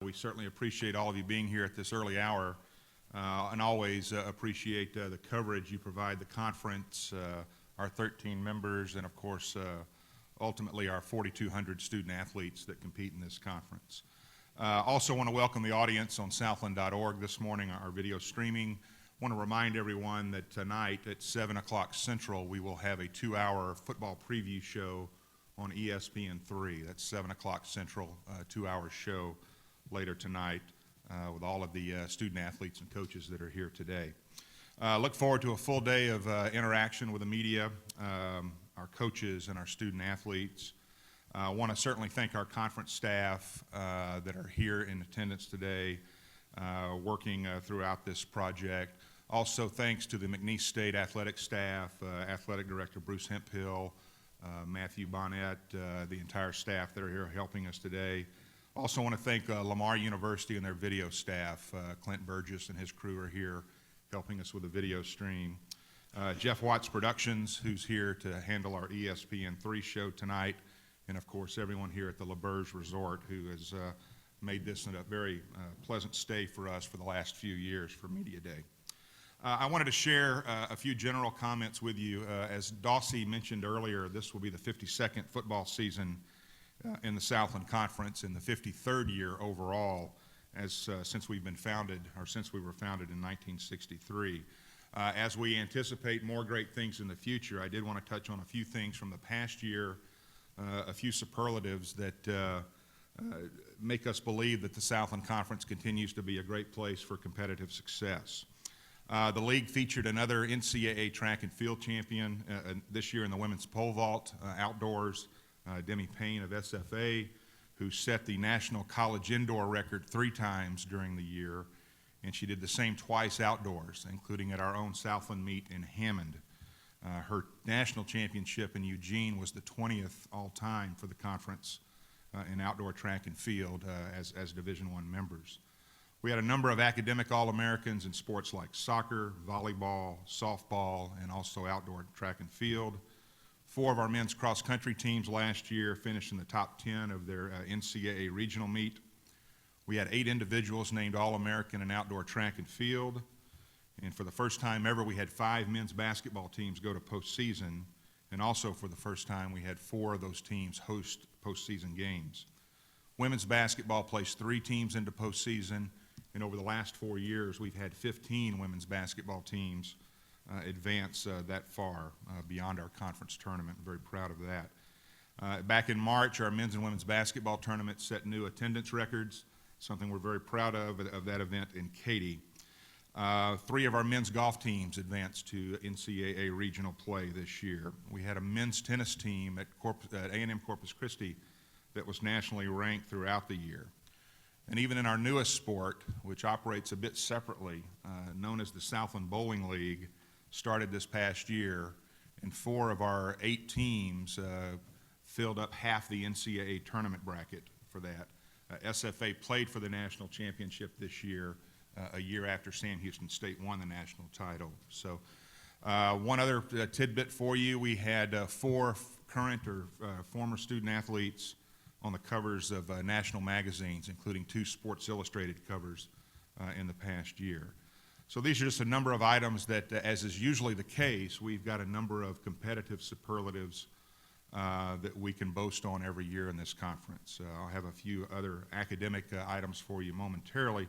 We certainly appreciate all of you being here at this early hour, and always appreciate the coverage you provide the conference, our 13 members, and of course, ultimately our 4,200 student athletes that compete in this conference. Also want to welcome the audience on Southland.org this morning, our video streaming. Want to remind everyone that tonight at 7 o'clock Central, we will have a 2-hour football preview show on ESPN3. That's 7 o'clock Central, 2-hour show later tonight with all of the student athletes and coaches that are here today. Look forward to a full day of interaction with the media, our coaches, and our student athletes. I want to certainly thank our conference staff that are here in attendance today, working throughout this project. Also, thanks to the McNeese State athletic staff, Athletic Director Bruce Hemphill, Matthew Burnett, the entire staff that are here helping us today. Also want to thank Lamar University and their video staff. Clint Burgess and his crew are here helping us with the video stream. Jeff Watts Productions, who's here to handle our ESPN3 show tonight. And of course, everyone here at the LaBerge Resort who has made this a very pleasant stay for us for the last few years for Media Day. I wanted to share a few general comments with you. As Dawsey mentioned earlier, this will be the 52nd football season in the Southland Conference in the 53rd year overall since we've been founded, or since we were founded in 1963. As we anticipate more great things in the future, I did want to touch on a few things from the past year, a few superlatives that make us believe that the Southland Conference continues to be a great place for competitive success. The league featured another NCAA track and field champion this year in the women's pole vault outdoors, Demi Payne of SFA, who set the national college indoor record 3 times during the year, and she did the same twice outdoors, including at our own Southland meet in Hammond. Her national championship in Eugene was the 20th all-time for the conference in outdoor track and field as Division I members. We had a number of academic All-Americans in sports like soccer, volleyball, softball, and also outdoor track and field. 4 of our men's cross-country teams last year finished in the top 10 of their NCAA regional meet. We had 8 individuals named All-American in outdoor track and field. And for the first time ever, we had 5 men's basketball teams go to postseason. And also for the first time, we had 4 of those teams host postseason games. Women's basketball placed 3 teams into postseason. And over the last 4 years, we've had 15 women's basketball teams advance that far beyond our conference tournament. I'm very proud of that. Back in March, our men's and women's basketball tournament set new attendance records, something we're very proud of that event in Katy. 3 of our men's golf teams advanced to NCAA regional play this year. We had a men's tennis team at A&M Corpus Christi that was nationally ranked throughout the year. And even in our newest sport, which operates a bit separately, known as the Southland Bowling League, started this past year, and 4 of our 8 teams filled up half the NCAA tournament bracket for that. SFA played for the national championship this year, a year after Sam Houston State won the national title. So one other tidbit for you, we had 4 current or former student athletes on the covers of national magazines, including 2 Sports Illustrated covers in the past year. So these are just a number of items that, as is usually the case, we've got a number of competitive superlatives that we can boast on every year in this conference. I'll have a few other academic items for you momentarily,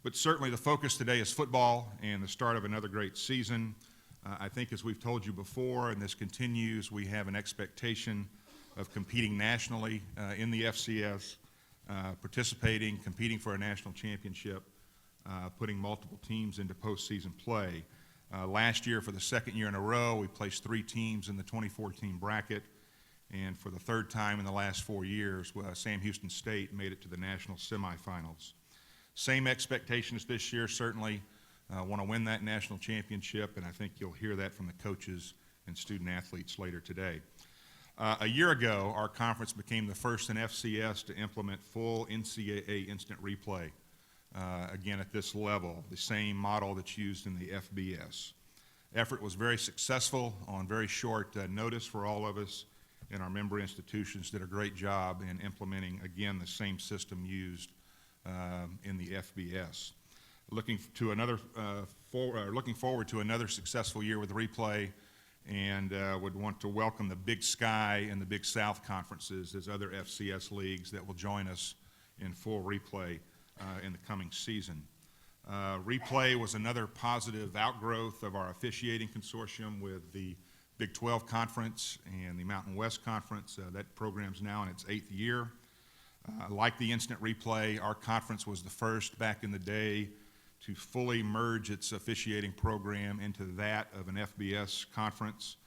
but certainly the focus today is football and the start of another great season. I think as we've told you before, and this continues, we have an expectation of competing nationally in the FCS, participating, competing for a national championship, putting multiple teams into postseason play. Last year, for the 2nd year in a row, we placed 3 teams in the 2014 bracket, and for the 3rd time in the last 4 years, Sam Houston State made it to the national semifinals. Same expectations this year, certainly. Want to win that national championship, and I think you'll hear that from the coaches and student athletes later today. A year ago, our conference became the first in FCS to implement full NCAA instant replay. Again, at this level, the same model that's used in the FBS. Effort was very successful on very short notice for all of us, and our member institutions did a great job in implementing, again, the same system used in the FBS. Looking forward to another successful year with Replay, and would want to welcome the Big Sky and the Big South conferences as other FCS leagues that will join us in full Replay in the coming season. Replay was another positive outgrowth of our officiating consortium with the Big 12 Conference and the Mountain West Conference. That program's now in its 8th year. Like the instant replay, our conference was the first back in the day to fully merge its officiating program into that of an FBS conference,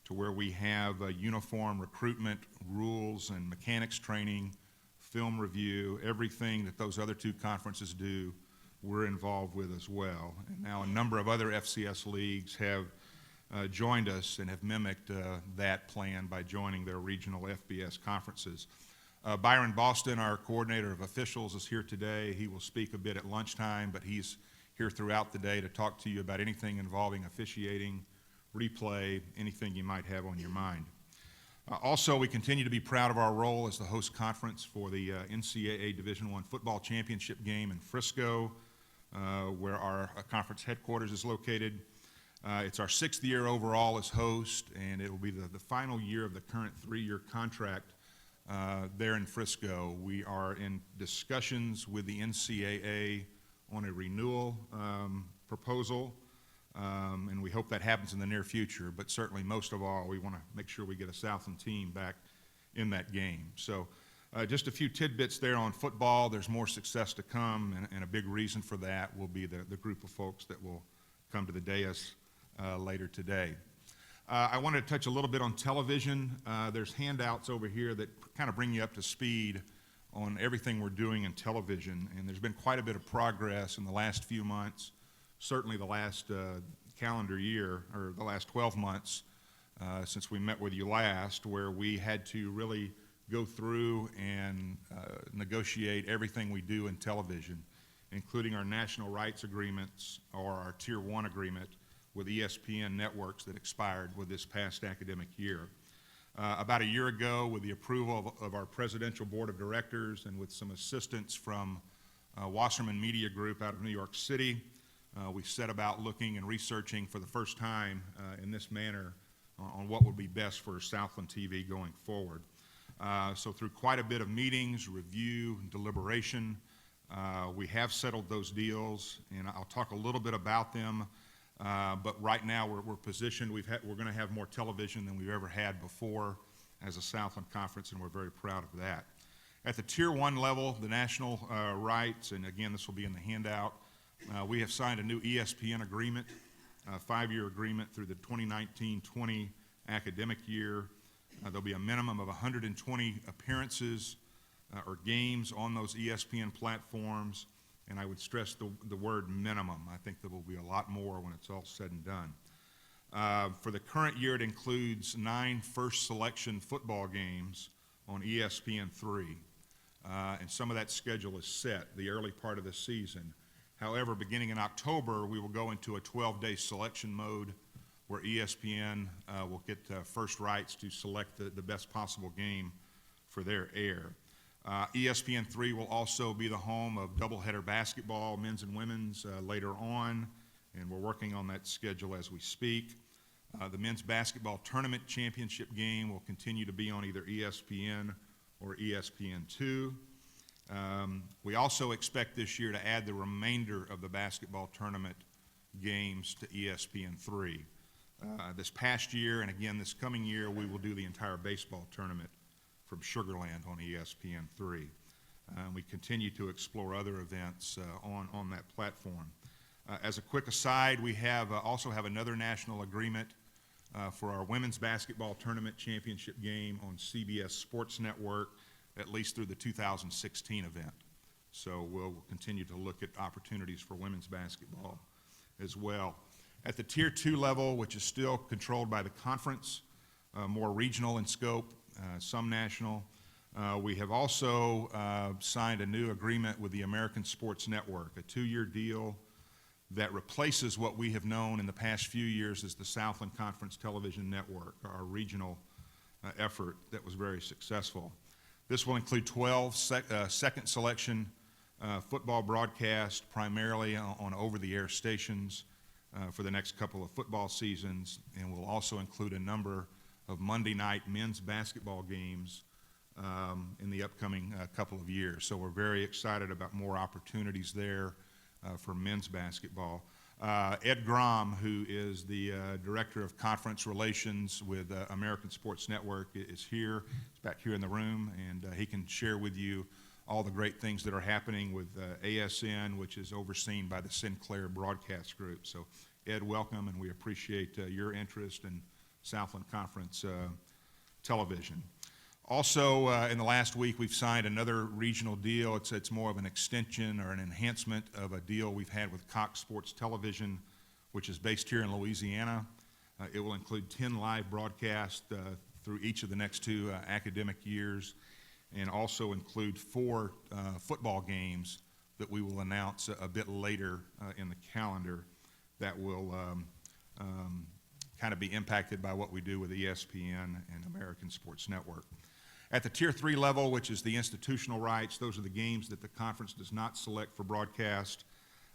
to where we have uniform recruitment rules and mechanics training, film review, everything that those other two conferences do, we're involved with as well. And now a number of other FCS leagues have joined us and have mimicked that plan by joining their regional FBS conferences. Byron Boston, our coordinator of officials, is here today. He will speak a bit at lunchtime, but he's here throughout the day to talk to you about anything involving officiating, replay, anything you might have on your mind. Also, we continue to be proud of our role as the host conference for the NCAA Division I football championship game in Frisco, where our conference headquarters is located. It's our 6th year overall as host, and it will be the final year of the current 3-year contract there in Frisco. We are in discussions with the NCAA on a renewal proposal, and we hope that happens in the near future, but certainly most of all, we want to make sure we get a Southland team back in that game. So just a few tidbits there on football. There's more success to come, and a big reason for that will be the group of folks that will come to the dais later today. I wanted to touch a little bit on television. There's handouts over here that kind of bring you up to speed on everything we're doing in television, and there's been quite a bit of progress in the last few months, certainly the last calendar year, or the last 12 months since we met with you last, where we had to really go through and negotiate everything we do in television, including our national rights agreements or our Tier 1 agreement with ESPN networks that expired with this past academic year. About a year ago, with the approval of our presidential board of directors and with some assistance from Wasserman Media Group out of New York City, we set about looking and researching for the first time in this manner on what would be best for Southland TV going forward. So through quite a bit of meetings, review, and deliberation, we have settled those deals, and I'll talk a little bit about them. But right now we're positioned. We're going to have more television than we've ever had before as a Southland Conference, and we're very proud of that. At the Tier 1 level, the national rights, and again this will be in the handout, we have signed a new ESPN agreement, a 5-year agreement through the 2019-20 academic year. There'll be a minimum of 120 appearances or games on those ESPN platforms. And I would stress the word minimum. I think there will be a lot more when it's all said and done. For the current year, it includes 9 first selection football games on ESPN3. And some of that schedule is set, the early part of the season. However, beginning in October, we will go into a 12-day selection mode where ESPN will get first rights to select the best possible game for their air. ESPN3 will also be the home of doubleheader basketball, men's and women's, later on, and we're working on that schedule as we speak. The men's basketball tournament championship game will continue to be on either ESPN or ESPN2. We also expect this year to add the remainder of the basketball tournament games to ESPN3. This past year, and again this coming year, we will do the entire baseball tournament from Sugar Land on ESPN3. We continue to explore other events on that platform. As a quick aside, we also have another national agreement for our women's basketball tournament championship game on CBS Sports Network, at least through the 2016 event. So we'll continue to look at opportunities for women's basketball as well. At the Tier 2 level, which is still controlled by the conference, more regional in scope, some national, we have also signed a new agreement with the American Sports Network, a 2-year deal that replaces what we have known in the past few years as the Southland Conference Television Network, our regional effort that was very successful. This will include 12 second selection football broadcast primarily on over-the-air stations for the next couple of football seasons, and we'll also include a number of Monday night men's basketball games in the upcoming couple of years. So we're very excited about more opportunities there for men's basketball. Ed Grom, who is the Director of Conference Relations with American Sports Network, is here. He's back here in the room, and he can share with you all the great things that are happening with ASN, which is overseen by the Sinclair Broadcast Group. So, Ed, welcome, and we appreciate your interest in Southland Conference television. Also, in the last week, we've signed another regional deal. It's more of an extension or an enhancement of a deal we've had with Cox Sports Television, which is based here in Louisiana. It will include 10 live broadcasts through each of the next 2 academic years, and also include 4 football games that we will announce a bit later in the calendar that will kind of be impacted by what we do with ESPN and American Sports Network. At the Tier 3 level, which is the institutional rights, those are the games that the conference does not select for broadcast.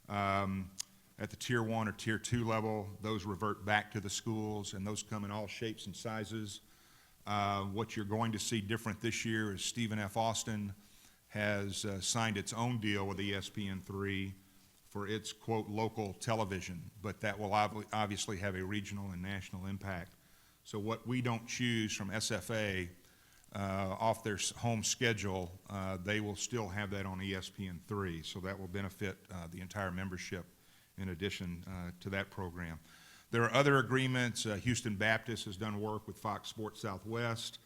At the Tier 1 or Tier 2 level, those revert back to the schools, and those come in all shapes and sizes. What you're going to see different this year is Stephen F. Austin has signed its own deal with ESPN3 for its, quote, local television, but that will obviously have a regional and national impact. So what we don't choose from SFA off their home schedule, they will still have that on ESPN3, so that will benefit the entire membership in addition to that program. There are other agreements. Houston Baptist has done work with Fox Sports Southwest.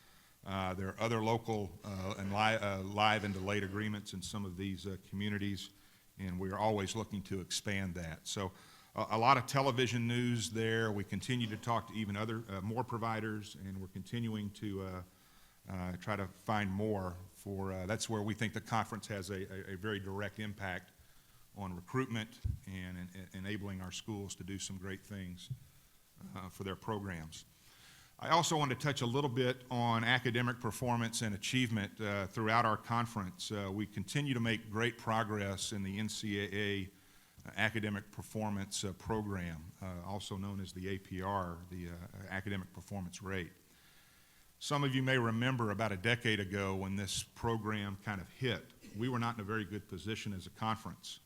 There are other local and live and delayed agreements in some of these communities, and we are always looking to expand that. So a lot of television news there. We continue to talk to even more providers, and we're continuing to try to find more for, that's where we think the conference has a very direct impact on recruitment and enabling our schools to do some great things for their programs. I also want to touch a little bit on academic performance and achievement throughout our conference. We continue to make great progress in the NCAA academic performance program, also known as the APR, the academic performance rate. Some of you may remember about a decade ago when this program kind of hit, we were not in a very good position as a conference.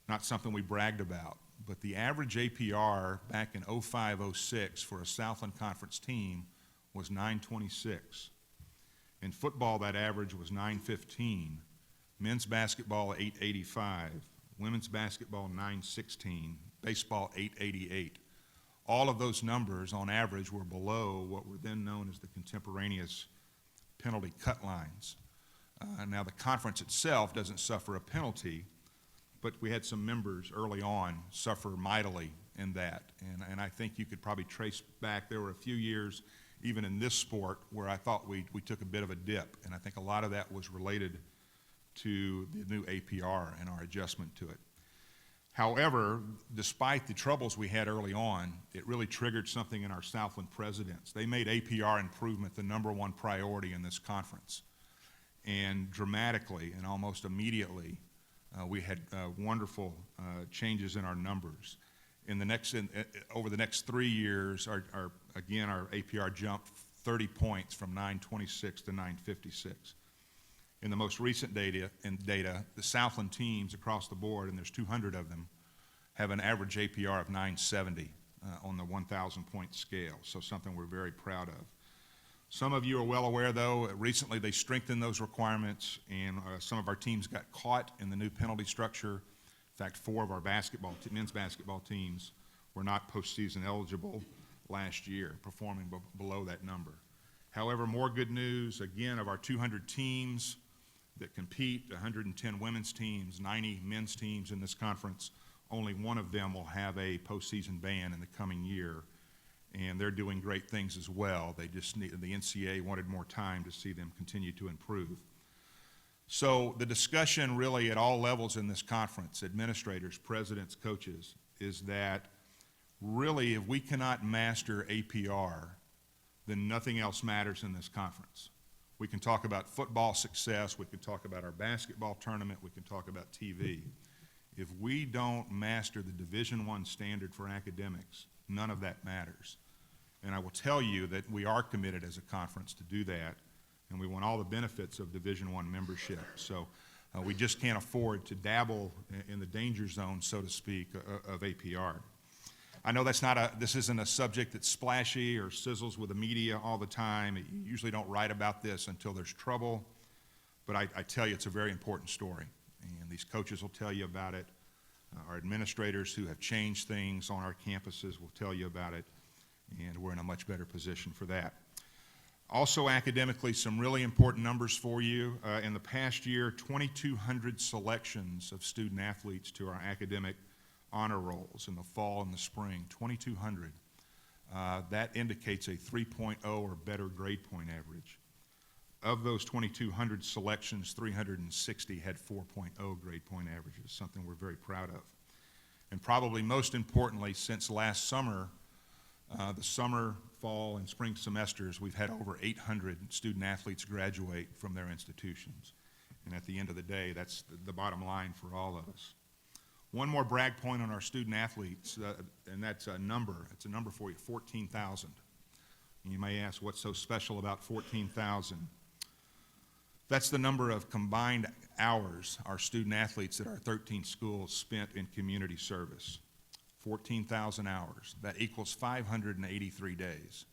Not something we bragged about, but the average APR back in 05-06 for a Southland Conference team was 926. In football, that average was 915. Men's basketball, 885. Women's basketball, 916. Baseball, 888. All of those numbers, on average, were below what were then known as the contemporaneous penalty cut lines. Now, the conference itself doesn't suffer a penalty, but we had some members early on suffer mightily in that. And I think you could probably trace back, there were a few years, even in this sport, where I thought we took a bit of a dip. And I think a lot of that was related to the new APR and our adjustment to it. However, despite the troubles we had early on, it really triggered something in our Southland presidents. They made APR improvement the #1 priority in this conference. And dramatically and almost immediately, we had wonderful changes in our numbers. Over the next 3 years, our APR jumped 30 points from 926 to 956. In the most recent data, the Southland teams across the board, and there's 200 of them, have an average APR of 970 on the 1,000-point scale, so something we're very proud of. Some of you are well aware, though, recently they strengthened those requirements, and some of our teams got caught in the new penalty structure. In fact, 4 of our men's basketball teams were not postseason eligible last year, performing below that number. However, more good news, again, of our 200 teams that compete, 110 women's teams, 90 men's teams in this conference, only 1 of them will have a postseason ban in the coming year, and they're doing great things as well. The NCAA wanted more time to see them continue to improve. So the discussion really at all levels in this conference, administrators, presidents, coaches, is that really if we cannot master APR, then nothing else matters in this conference. We can talk about football success, we can talk about our basketball tournament, we can talk about TV. If we don't master the Division I standard for academics, none of that matters. And I will tell you that we are committed as a conference to do that, and we want all the benefits of Division I membership. So we just can't afford to dabble in the danger zone, so to speak, of APR. I know this isn't a subject that's splashy or sizzles with the media all the time. You usually don't write about this until there's trouble, but I tell you it's a very important story, and these coaches will tell you about it. Our administrators who have changed things on our campuses will tell you about it, and we're in a much better position for that. Also academically, some really important numbers for you. In the past year, 2,200 selections of student athletes to our academic honor rolls in the fall and the spring, 2,200. That indicates a 3.0 or better grade point average. Of those 2,200 selections, 360 had 4.0 grade point averages, something we're very proud of. And probably most importantly, since last summer, the summer, fall, and spring semesters, we've had over 800 student athletes graduate from their institutions. And at the end of the day, that's the bottom line for all of us. One more brag point on our student athletes, and that's a number. It's a number for you, 14,000. And you may ask, what's so special about 14,000? That's the number of combined hours our student athletes at our 13 schools spent in community service. 14,000 hours. That equals 583 days.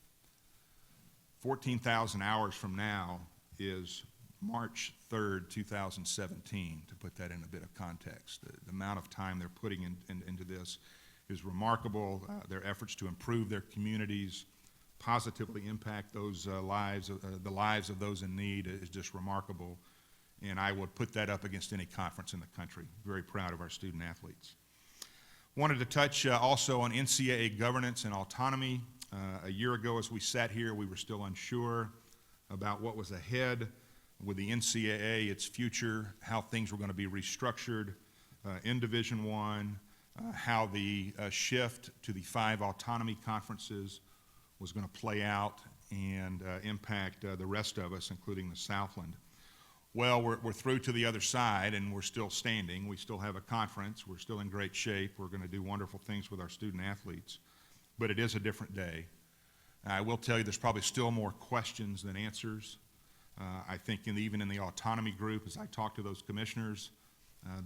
14,000 hours from now is March 3rd, 2017, to put that in a bit of context. The amount of time they're putting into this is remarkable. Their efforts to improve their communities, positively impact those the lives of those in need is just remarkable. And I would put that up against any conference in the country. Very proud of our student athletes. Wanted to touch also on NCAA governance and autonomy. A year ago, as we sat here, we were still unsure about what was ahead with the NCAA, its future, how things were going to be restructured in Division I, how the shift to the 5 autonomy conferences was going to play out and impact the rest of us, including the Southland. Well, we're through to the other side, and we're still standing. We still have a conference. We're still in great shape. We're going to do wonderful things with our student athletes, but it is a different day. I will tell you there's probably still more questions than answers. I think even in the autonomy group, as I talk to those commissioners,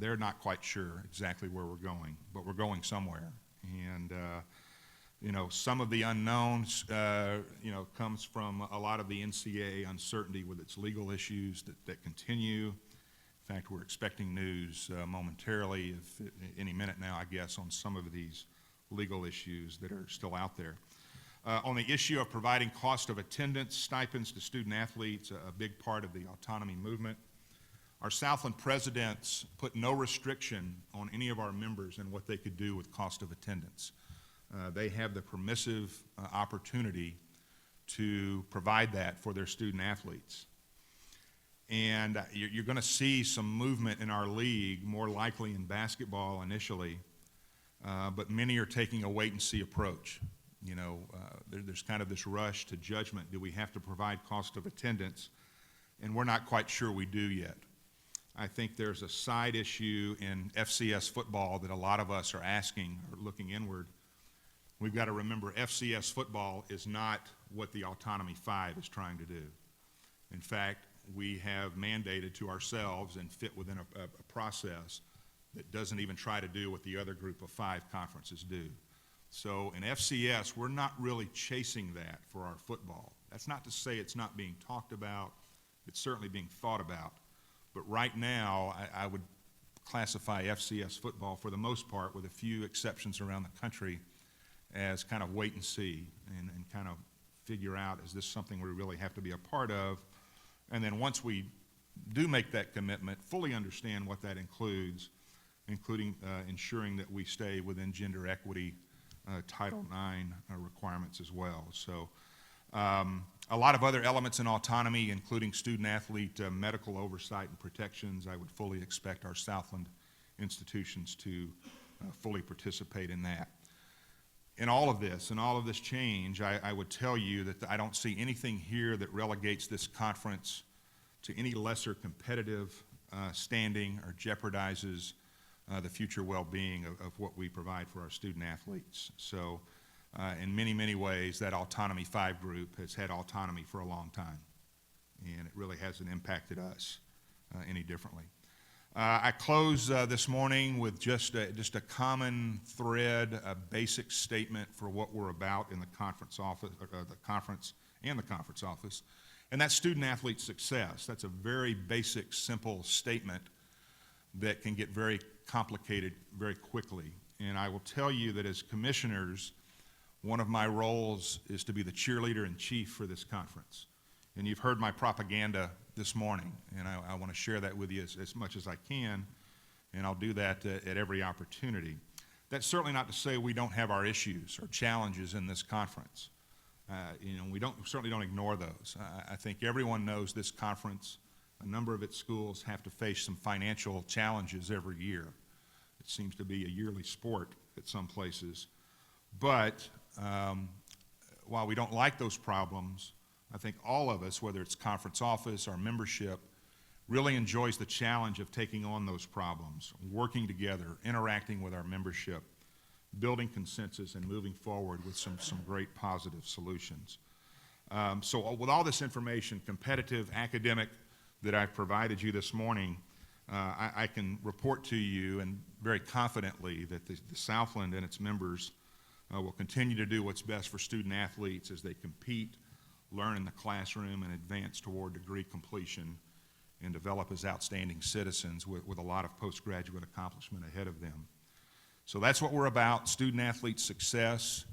they're not quite sure exactly where we're going, but we're going somewhere. And you know, some of the unknowns, you know, comes from a lot of the NCAA uncertainty with its legal issues that continue. In fact, we're expecting news momentarily, any minute now, I guess, on some of these legal issues that are still out there. On the issue of providing cost of attendance stipends to student athletes, a big part of the autonomy movement. Our Southland presidents put no restriction on any of our members and what they could do with cost of attendance. They have the permissive opportunity to provide that for their student athletes. And you're going to see some movement in our league, more likely in basketball initially, but many are taking a wait-and-see approach. You know, there's kind of this rush to judgment. Do we have to provide cost of attendance? And we're not quite sure we do yet. I think there's a side issue in FCS football that a lot of us are asking or looking inward. We've got to remember FCS football is not what the Autonomy 5 is trying to do. In fact, we have mandated to ourselves and fit within a process that doesn't even try to do what the other group of 5 conferences do. So in FCS, we're not really chasing that for our football. That's not to say it's not being talked about. It's certainly being thought about. But right now, I would classify FCS football, for the most part, with a few exceptions around the country, as kind of wait and see and kind of figure out, is this something we really have to be a part of? And then once we do make that commitment, fully understand what that includes, including ensuring that we stay within gender equity Title IX requirements as well. So a lot of other elements in autonomy, including student-athlete medical oversight and protections. I would fully expect our Southland institutions to fully participate in that. in all of this change, I would tell you that I don't see anything here that relegates this conference to any lesser competitive standing or jeopardizes the future well-being of what we provide for our student athletes. So in many, many ways, that Autonomy 5 group has had autonomy for a long time, and it really hasn't impacted us any differently. I close this morning with just a common thread, a basic statement for what we're about in the conference office, the conference and the conference office, and that's student-athlete success. That's a very basic, simple statement that can get very complicated very quickly. And I will tell you that as commissioners, one of my roles is to be the cheerleader in chief for this conference. And you've heard my propaganda this morning, and I want to share that with you as much as I can, and I'll do that at every opportunity. That's certainly not to say we don't have our issues or challenges in this conference. We certainly don't ignore those. I think everyone knows this conference, a number of its schools have to face some financial challenges every year. It seems to be a yearly sport at some places. But while we don't like those problems, I think all of us, whether it's conference office or membership, really enjoys the challenge of taking on those problems, working together, interacting with our membership, building consensus, and moving forward with some great positive solutions. So with all this information, competitive, academic, that I've provided you this morning, I can report to you and very confidently that the Southland and its members will continue to do what's best for student athletes as they compete, learn in the classroom, and advance toward degree completion and develop as outstanding citizens with a lot of postgraduate accomplishment ahead of them. So that's what we're about, student-athlete success.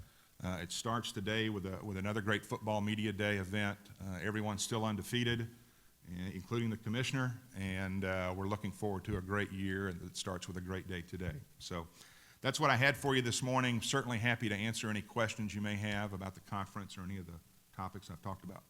It starts today with another great Football Media Day event. Everyone's still undefeated, including the commissioner, and we're looking forward to a great year, and it starts with a great day today. So that's what I had for you this morning. Certainly happy to answer any questions you may have about the conference or any of the topics I've talked about.